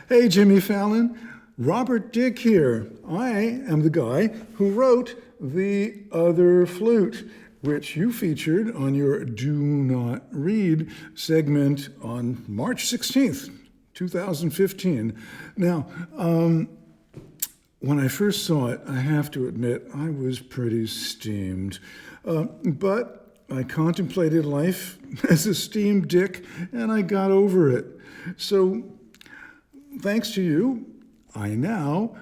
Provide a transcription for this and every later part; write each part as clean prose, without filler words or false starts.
Hey, Jimmy Fallon. Robert Dick here. I am the guy who wrote The Other Flute, which you featured on your Do Not Read segment on March 16th, 2015. Now, when I first saw it, I have to admit, I was pretty steamed. But I contemplated life as a steamed dick, and I got over it. So, thanks to you, I now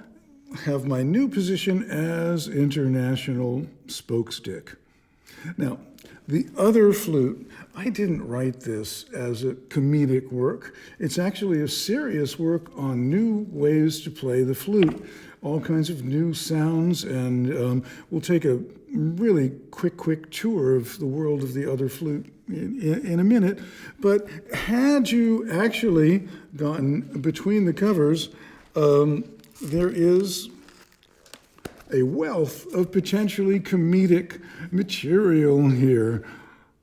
have my new position as international spokesdick. Now, The Other Flute, I didn't write this as a comedic work. It's actually a serious work on new ways to play the flute, all kinds of new sounds, and we'll take a really quick tour of the world of The Other Flute in a minute. But had you actually gotten between the covers, there is a wealth of potentially comedic material here.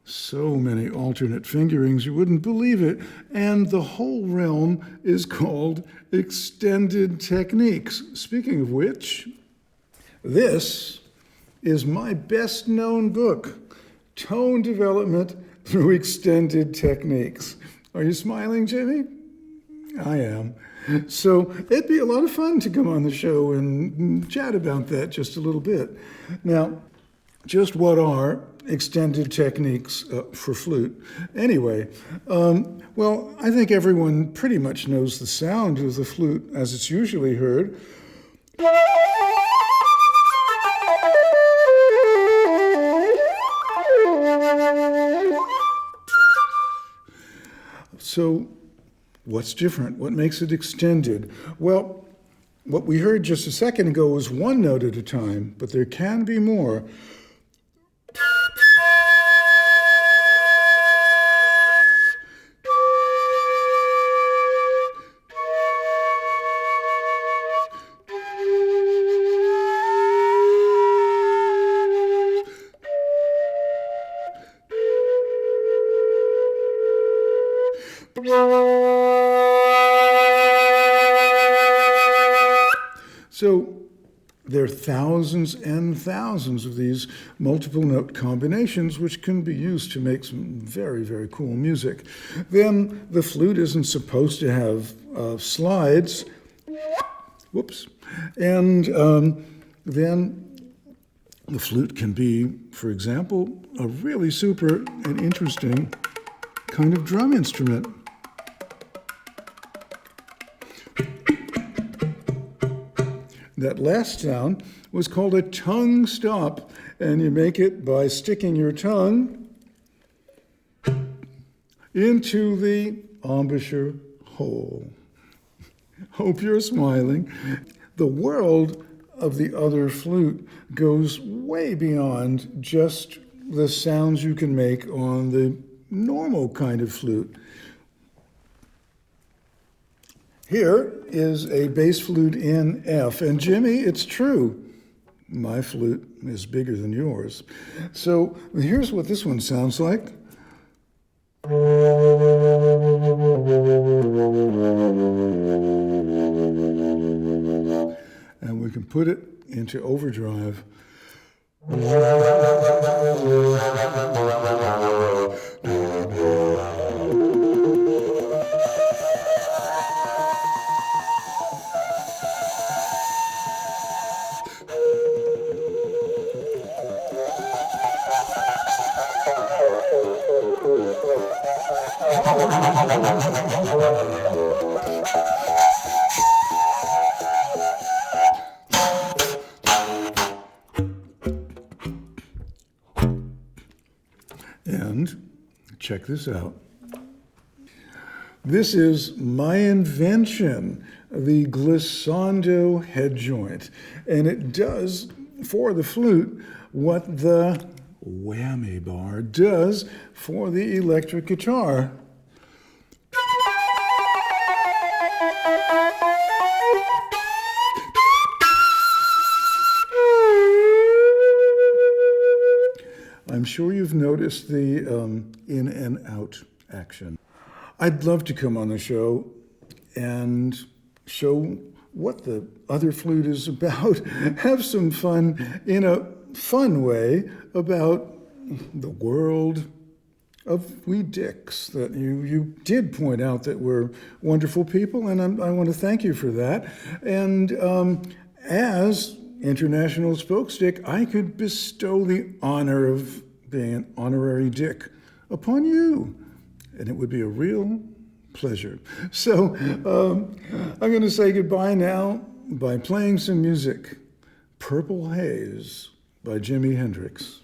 So many alternate fingerings, you wouldn't believe it. And the whole realm is called extended techniques. Speaking of which, this is my best known book, Tone Development Through Extended Techniques. Are you smiling, Jimmy? I am. So it'd be a lot of fun to come on the show and chat about that just a little bit. Now, just what are extended techniques for flute? Anyway, well, I think everyone pretty much knows the sound of the flute as it's usually heard. So, what's different? What makes it extended? Well, what we heard just a second ago was one note at a time, but there can be more. So there are thousands and thousands of these multiple note combinations which can be used to make some very cool music. Then the flute isn't supposed to have slides. Whoops. And then the flute can be, for example, a really super and interesting kind of drum instrument. That last sound was called a tongue stop, and you make it by sticking your tongue into the embouchure hole. Hope you're smiling. The world of The Other Flute goes way beyond just the sounds you can make on the normal kind of flute. Here is a bass flute in F, and Jimmy, it's true, my flute is bigger than yours. So here's what this one sounds like. And we can put it into overdrive. And check this out. This is my invention, the Glissando head joint. And it does, for the flute, what the whammy bar does for the electric guitar. I'm sure you've noticed the in and out action. I'd love to come on the show and show what the Other Flute is about, have some fun in a fun way about the world of we dicks that you did point out that we're wonderful people, and I want to thank you for that. And as International Spokesdick, I could bestow the honor of being an honorary dick upon you, and it would be a real pleasure. So I'm going to say goodbye now by playing some music. Purple Haze by Jimi Hendrix.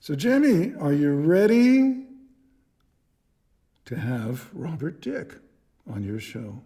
So, Jimmy, are you ready to have Robert Dick on your show?